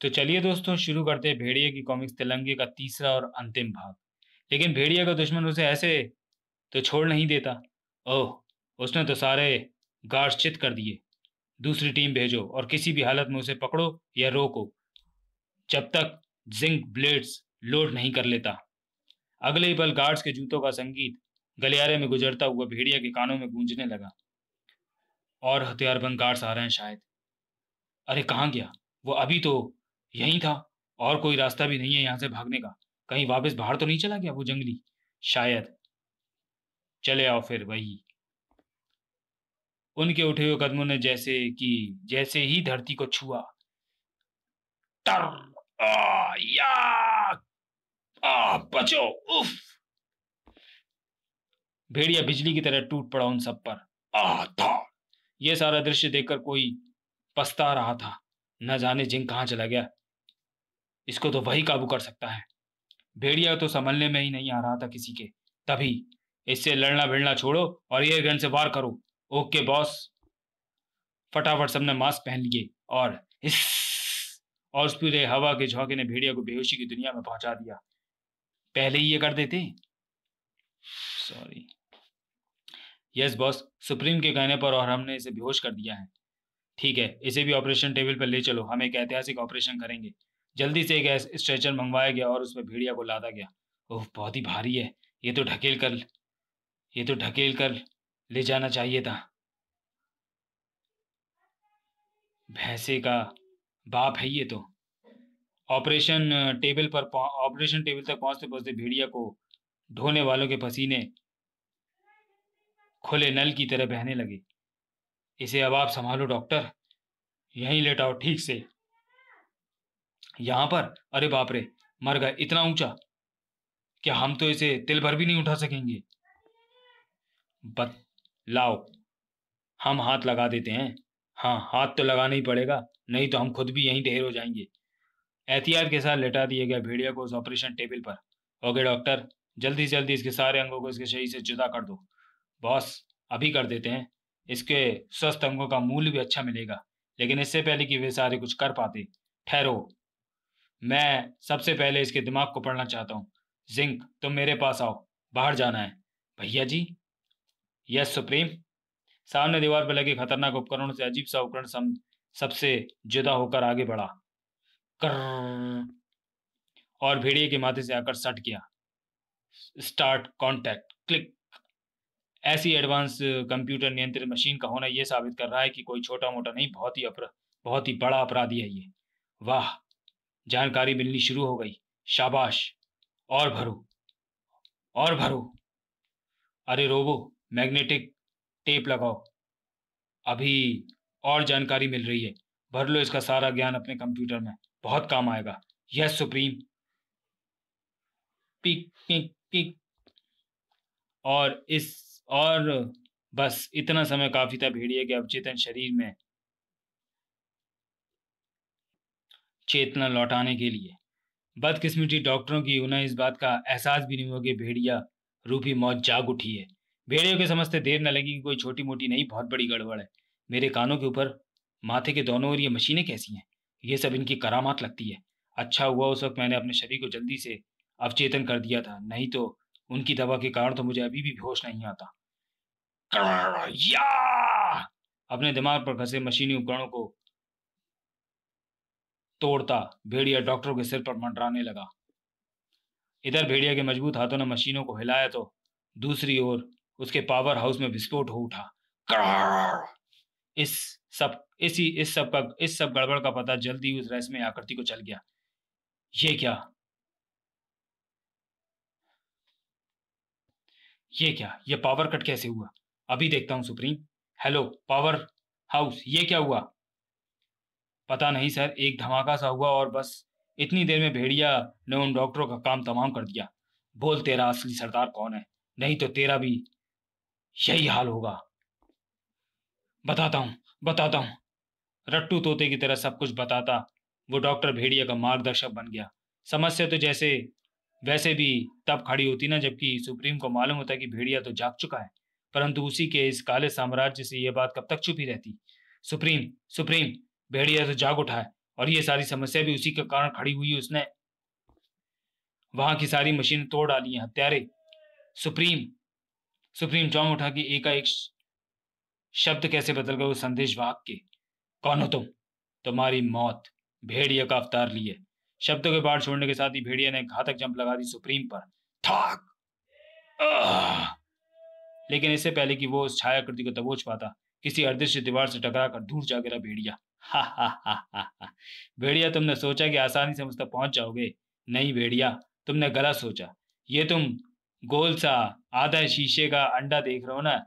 तो चलिए दोस्तों शुरू करते हैं भेड़िए की कॉमिक्स तिलंगे का तीसरा और अंतिम भाग। लेकिन भेड़िया का दुश्मन उसे ऐसे तो छोड़ नहीं देता। ओह, उसने तो सारे गार्ड्स चित कर दिए। दूसरी टीम भेजो और किसी भी हालत में उसे पकड़ो या रोको जब तक जिंक ब्लेड्स लोड नहीं कर लेता। अगले ही पल गार्ड्स के जूतों का संगीत गलियारे में गुजरता हुआ भेड़िया के कानों में गूंजने लगा। और हथियारबंद गार्ड्स आ रहे हैं शायद। अरे कहाँ गया वो? अभी तो यहीं था। और कोई रास्ता भी नहीं है यहाँ से भागने का। कहीं वापस बाहर तो नहीं चला गया वो जंगली? शायद। चले आओ फिर वही। उनके उठे हुए कदमों ने जैसे ही धरती को छुआ, टर, या, बचो, उफ। भेड़िया बिजली की तरह टूट पड़ा उन सब पर। था। यह सारा दृश्य देखकर कोई पछता रहा था। न जाने जिंक कहाँ चला गया। इसको तो वही काबू कर सकता है। भेड़िया तो संभलने में ही नहीं आ रहा था किसी के। तभी इससे लड़ना भिड़ना छोड़ो और एयर गन से वार करो। Okay boss. फटाफट सबने मास्क पहन लिए और इस और उस पूरे हवा के झोंके ने भेड़िया को बेहोशी की दुनिया में पहुंचा दिया। पहले ही ये कर देते। सॉरी। यस बॉस, सुप्रीम के कहने पर और हमने इसे बेहोश कर दिया है। ठीक है, इसे भी ऑपरेशन टेबल पर ले चलो। हम एक ऐतिहासिक ऑपरेशन करेंगे। जल्दी से एक स्ट्रेचर मंगवाया गया और उसमें भेड़िया को लादा गया। ओह, बहुत ही भारी है। ये तो ढकेल कर ले जाना चाहिए था। भैंसे का बाप है ये तो। ऑपरेशन टेबल तक पहुंचते पहुंचते भेड़िया को ढोने वालों के पसीने खुले नल की तरह बहने लगे। इसे अब आप संभालो डॉक्टर। यहीं लेटाओ ठीक से। यहाँ पर? अरे बाप रे, मर गए। इतना ऊंचा? क्या हम तो इसे तिल भर भी नहीं उठा सकेंगे। लाओ, हम हाथ लगा देते हैं। हाँ, हाथ तो लगाना ही पड़ेगा, नहीं तो हम खुद भी यहीं ढेर हो जाएंगे। एहतियात के साथ लेटा दिया गया भेड़िया को उस ऑपरेशन टेबल पर। ओके डॉक्टर, जल्दी से जल्दी इसके सारे अंगों को इसके शरीर से जुदा कर दो। बॉस, अभी कर देते हैं। इसके स्वस्थ अंगों का मूल्य भी अच्छा मिलेगा, लेकिन इससे पहले कि वे सारे कुछ कर पाते, ठहरो। मैं सबसे पहले इसके दिमाग को पढ़ना चाहता हूँ। जिंक, तुम मेरे पास आओ। बाहर जाना है। भैया जी। Yes supreme. सामने दीवार पर लगे खतरनाक उपकरणों से अजीब सा उपकरण सबसे जुदा होकर आगे बढ़ा। कर्र, और भेड़िए के माथे से आकर सट गया। Start contact, click. ऐसी एडवांस कंप्यूटर नियंत्रित मशीन का होना यह साबित कर रहा है कि कोई छोटा मोटा नहीं, बहुत ही बड़ा अपराधी है ये। वाह, जानकारी मिलनी शुरू हो गई। शाबाश। और भरो, और भरो। अरे रोबो, मैग्नेटिक टेप लगाओ। अभी और जानकारी मिल रही है। भर लो इसका सारा ज्ञान अपने कंप्यूटर में, बहुत काम आएगा। Yes supreme. Pick pick pick. और बस इतना समय काफी था भेड़िए के अवचेतन शरीर में चेतना लौटाने के लिए। बदकिस्मती डॉक्टरों की उन्हें इस बात का एहसास भी नहीं हुआ कि भेड़िया रूपी मौत जाग उठी है। भेड़ियों के समझते देर न लगी कि कोई छोटी मोटी नहीं, बहुत बड़ी गड़बड़ है। मेरे कानों के ऊपर, माथे के दोनों ओर ये मशीनें कैसी हैं? ये सब इनकी करामात लगती है। अच्छा हुआ उस वक्त मैंने अपने शरीर को जल्दी से अवचेतन कर दिया था, नहीं तो उनकी दवा के कारण तो मुझे अभी भी होश नहीं आता। या! अपने दिमाग पर घसे मशीनी उपकरणों को तोड़ता भेड़िया डॉक्टर के सिर पर मंडराने लगा। इधर भेड़िया के मजबूत हाथों ने मशीनों को हिलाया तो दूसरी ओर उसके पावर हाउस में विस्फोट हो उठा। इस सब गड़बड़ का पता जल्दी उस रहस्यमय आकृति को चल गया। ये क्या? ये पावर कट कैसे हुआ? अभी देखता हूँ सुप्रीम। हेलो पावर हाउस, ये क्या हुआ? पता नहीं सर, एक धमाका सा हुआ और बस इतनी देर में भेड़िया ने उन डॉक्टरों का काम तमाम कर दिया। बोल तेरा असली सरदार कौन है, नहीं तो तेरा भी यही हाल होगा। बताता हूँ। रट्टू तोते की तरह सब कुछ बताता वो डॉक्टर भेड़िया का मार्गदर्शक बन गया। समस्या तो जैसे वैसे भी तब खड़ी होती ना जबकि सुप्रीम को मालूम होता कि भेड़िया तो जाग चुका है, परंतु उसी के इस काले साम्राज्य से यह बात कब तक छुपी रहती। सुप्रीम, भेड़िया तो जाग उठा है और ये सारी समस्या भी उसी के कारण खड़ी हुई। उसने वहां की सारी मशीन तोड़ डाली हैं। हत्यारे। सुप्रीम सुप्रीम चौंक उठा कि एकाएक शब्द कैसे बदल गए उस संदेश वाहक के। कौन हो तुम? तुम्हारी मौत भेड़िया का अवतार लिए। शब्दों के बाढ़ छोड़ने के साथ ही भेड़िया ने घातक जंप लगा दी सुप्रीम पर। ठाक। लेकिन इससे पहले कि वो उस छायाकृति को दबोच पाता, किसी अदृश्य दीवार से टकराकर दूर जा गिरा भेड़िया। हा हा हा हा हा। भेड़िया, तुमने सोचा कि आसानी से मुझ तक पहुंच जाओगे? नहीं भेड़िया, तुमने गलत सोचा। ये तुम गोल सा आधा शीशे का अंडा देख रहे हो ना,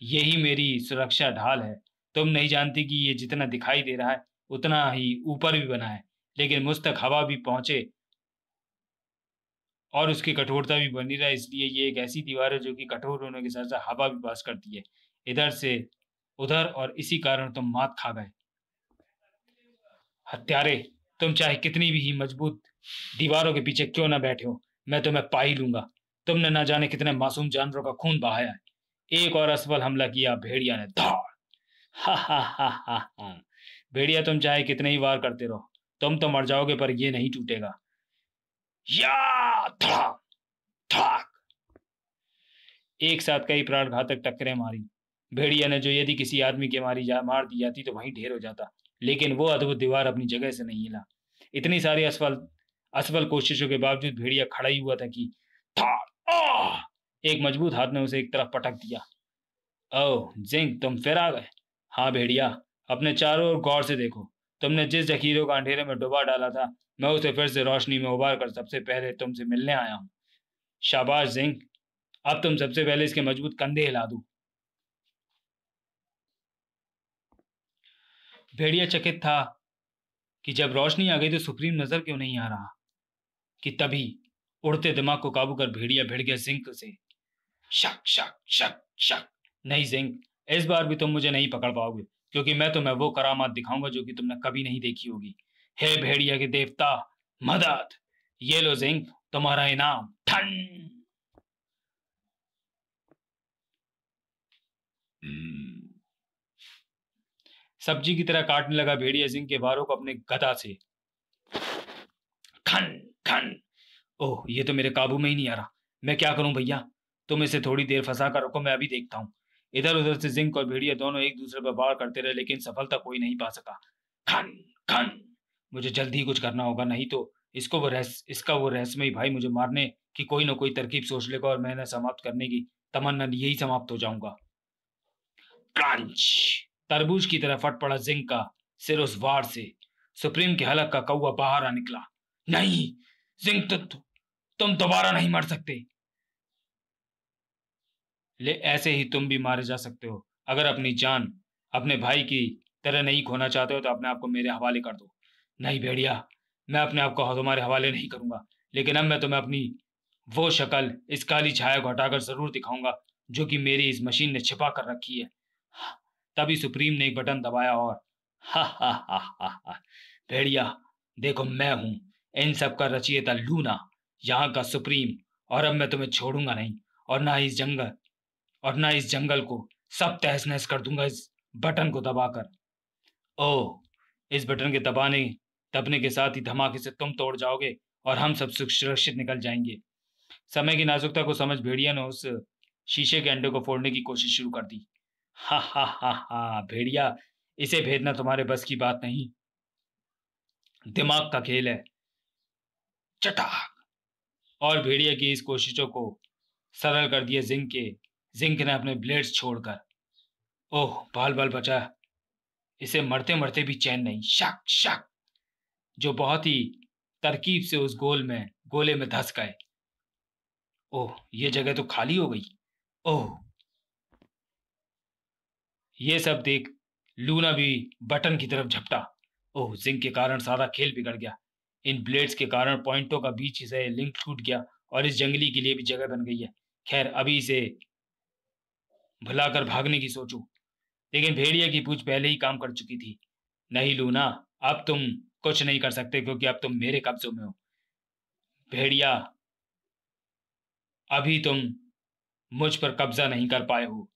यही मेरी सुरक्षा ढाल है। तुम नहीं जानती कि ये जितना दिखाई दे रहा है उतना ही ऊपर भी बना है, लेकिन मुझ तक हवा भी पहुंचे और उसकी कठोरता भी बनी रहे, इसलिए ये एक ऐसी दीवार है जो कि कठोर होने के साथ साथ हवा भी पास करती है इधर से उधर, और इसी कारण तुम मात खा गए। हत्यारे, तुम चाहे कितनी भी ही मजबूत दीवारों के पीछे क्यों ना बैठे हो, मैं तुम्हें पा ही लूंगा। तुमने ना जाने कितने मासूम जानवरों का खून बहाया है। एक और असफल हमला किया भेड़िया ने। धाड़। हा हा हा हा हा। भेड़िया, तुम चाहे कितने ही वार करते रहो, तुम तो मर जाओगे, पर ये नहीं टूटेगा। या धड़ाक धड़ाक। एक साथ कई प्राण घातक टक्करें मारी भेड़िया ने, जो यदि किसी आदमी के मार दी जाती तो वहीं ढेर हो जाता, लेकिन वो अद्भुत दीवार अपनी जगह से नहीं हिला। इतनी सारी असफल असफल कोशिशों के बावजूद भेड़िया खड़ा ही हुआ था कि एक मजबूत हाथ ने उसे एक तरफ पटक दिया। ओह जिंक, तुम फिर आ गए। हाँ भेड़िया, अपने चारों ओर गौर से देखो। तुमने जिस जखीरे को अंधेरे में डुबा डाला था, मैं उसे फिर से रोशनी में उबार कर सबसे पहले तुमसे मिलने आया हूँ। शाबाश जिंक, अब तुम सबसे पहले इसके मजबूत कंधे हिला दो। भेड़िया चकित था कि जब रोशनी आ गई तो सुप्रीम नजर क्यों नहीं आ रहा, कि तभी उड़ते दिमाग को काबू कर भेड़िया भिड़ गया जिंक से। शक शक शक शक। नहीं जिंक, इस बार भी तुम मुझे नहीं पकड़ पाओगे, क्योंकि मैं तुम्हें वो करामात दिखाऊंगा जो कि तुमने कभी नहीं देखी होगी। हे भेड़िया के देवता, मदद! ये लो जिंक, तुम्हारा इनाम। ठन। सब्जी की तरह काटने लगा भेड़िया जिंक के वारों को अपने गदा से। खन खन। ओह, ये तो मेरे काबू में ही नहीं आ रहा। मैं क्या करूं भैया? तुम इसे थोड़ी देर फंसा कर रखो, मैं अभी देखता हूँ। इधर उधर से जिंक और भेड़िया दोनों एक दूसरे पर वार करते रहे, लेकिन सफलता कोई नहीं पा सका। खन खन। मुझे जल्दी ही कुछ करना होगा, नहीं तो इसका वो रहस्यमयी भाई मुझे मारने की कोई ना कोई तरकीब सोच लेगा और मैं इन्हें समाप्त करने की तमन्ना लिए ही समाप्त हो जाऊंगा। क्रंच। तरबूज की तरह फट पड़ा जिंक का सिर उस वार से। सुप्रीम के हलक का कौवा बाहर आ निकला। नहीं जिंक, तुम दोबारा नहीं मर सकते। ले ऐसे ही तुम भी मारे जा सकते हो। अगर अपनी जान अपने भाई की तरह नहीं खोना चाहते हो तो अपने आप को मेरे हवाले कर दो। नहीं भेड़िया, मैं अपने आप को तुम्हारे हवाले नहीं करूंगा, लेकिन अब मैं तुम्हें अपनी वो शक्ल, इस काली छाया को हटाकर जरूर दिखाऊंगा जो कि मेरी इस मशीन ने छिपा कर रखी है। तभी सुप्रीम ने एक बटन दबाया और हा हा हा हा हा। भेड़िया, देखो मैं हूं इन सब का रचयिता लूना, यहाँ का सुप्रीम, और अब मैं तुम्हें छोड़ूंगा नहीं, और ना इस जंगल को सब तहस नहस कर दूंगा इस बटन को दबाकर। ओह, इस बटन के दबने के साथ ही धमाके से तुम तोड़ जाओगे और हम सब सुरक्षित निकल जाएंगे। समय की नाजुकता को समझ भेड़िया ने उस शीशे के अंडे को फोड़ने की कोशिश शुरू कर दी। हा हा हा हा। भेड़िया, इसे भेदना तुम्हारे बस की बात नहीं, दिमाग का खेल है। चटाक। और भेड़िया की इस कोशिशों को सरल कर दिया जिंक ने अपने ब्लेड्स छोड़कर। ओह, बाल बाल बचा, इसे मरते मरते भी चैन नहीं। शक शक। जो बहुत ही तरकीब से उस गोले में धंस गए। ओह, ये जगह तो खाली हो गई। ओह, ये सब देख लूना भी बटन की तरफ झपटा। ओह, जिंक के कारण सारा खेल बिगड़ गया। इन ब्लेड्स के कारण पॉइंटों का बीच से लिंक टूट गया और इस जंगली के लिए भी जगह बन गई है। खैर, अभी इसे भुलाकर भागने की सोचो। लेकिन भेड़िया की पूंछ पहले ही काम कर चुकी थी। नहीं लूना, अब तुम कुछ नहीं कर सकते, क्योंकि अब तुम मेरे कब्जों में हो। भेड़िया, अभी तुम मुझ पर कब्जा नहीं कर पाए हो।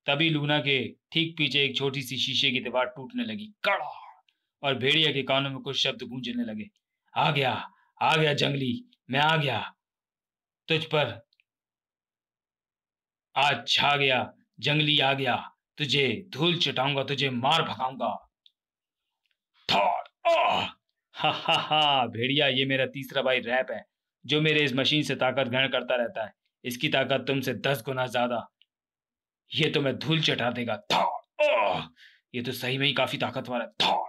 तभी लूना के ठीक पीछे एक छोटी सी शीशे की दीवार टूटने लगी। कड़ा। और भेड़िया के कानों में कुछ शब्द गूंजने लगे। आ गया जंगली, मैं आ गया, तुझ पर आज छा गया, जंगली आ गया, तुझे धूल चटाऊंगा, तुझे मार भगाऊंगा। थॉर हा, भेड़िया, ये मेरा तीसरा भाई रैप है, जो मेरे इस मशीन से ताकत ग्रहण करता रहता है। इसकी ताकत तुमसे 10 गुना ज्यादा। ये तो मैं धूल चटा देगा। थॉर ये तो सही में ही काफी ताकतवर है। थॉर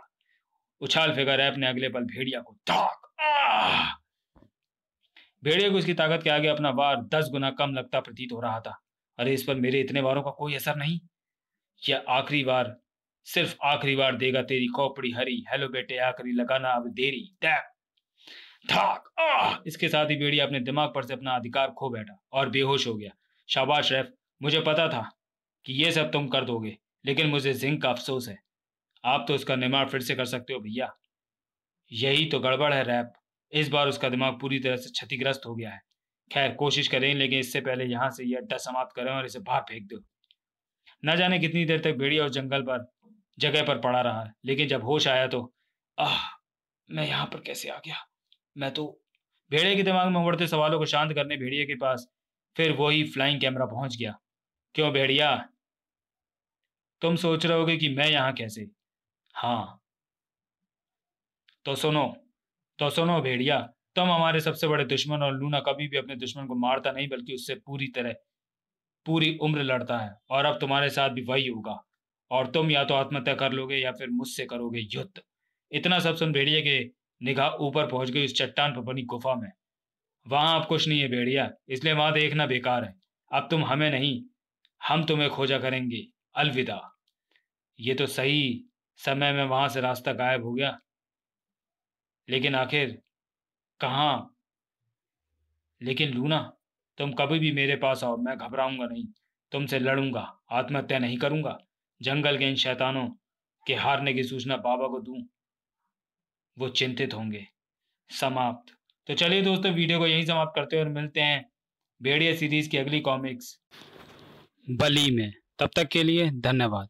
उछाल फेंका रैप ने अगले पल भेड़िया को। थॉर भेड़िया को उसकी ताकत के आगे अपना वार 10 गुना कम लगता प्रतीत हो रहा था। अरे इस पर मेरे इतने वारों का कोई असर नहीं। यह आखिरी बार, सिर्फ आखिरी बार देगा तेरी खोपड़ी हरी। हेलो बेटे, आखिरी लगाना अब देरी। धाक इसके साथ ही भेड़िया अपने दिमाग पर से अपना अधिकार खो बैठा और बेहोश हो गया। शाबाश रैफ, मुझे पता था कि ये सब तुम कर दोगे, लेकिन मुझे जिंक का अफसोस है। आप तो उसका निर्माण फिर से कर सकते हो भैया। यही तो गड़बड़ है रैप, इस बार उसका दिमाग पूरी तरह से क्षतिग्रस्त हो गया है। खैर कोशिश करें, लेकिन इससे पहले यहाँ से यह अड्डा समाप्त करें और इसे बाहर फेंक दो। न जाने कितनी देर तक भेड़िया उस जगह पर पड़ा रहा, लेकिन जब होश आया तो मैं यहाँ पर कैसे आ गया? मैं तो भेड़िए के दिमाग में उमड़ते सवालों को शांत करने भेड़िए के पास फिर वही फ्लाइंग कैमरा पहुंच गया। क्यों भेड़िया, तुम सोच रहे होगे कि मैं यहाँ कैसे? हाँ तो सुनो भेड़िया, तुम हमारे सबसे बड़े दुश्मन, और लूना कभी भी अपने दुश्मन को मारता नहीं बल्कि उससे पूरी उम्र लड़ता है। और अब तुम्हारे साथ भी वही होगा, और तुम या तो आत्महत्या कर लोगे या फिर मुझसे करोगे युद्ध। इतना सब सुन भेड़िए के निगाह ऊपर पहुंच गई उस चट्टान पर बनी गुफा में। वहां अब कुछ नहीं है भेड़िया, इसलिए वहां देखना बेकार है। अब तुम हमें नहीं, हम तुम्हें खोजा करेंगे। अलविदा। ये तो सही समय में वहां से रास्ता गायब हो गया, लेकिन आखिर कहाँ? लेकिन लूना, तुम कभी भी मेरे पास आओ, मैं घबराऊंगा नहीं, तुमसे लड़ूंगा, आत्महत्या नहीं करूंगा। जंगल के इन शैतानों के हारने की सूचना बाबा को दूं, वो चिंतित होंगे। समाप्त। तो चलिए दोस्तों, वीडियो को यहीं समाप्त करते हैं और मिलते हैं भेड़िया सीरीज की अगली कॉमिक्स बली में। तब तक के लिए धन्यवाद।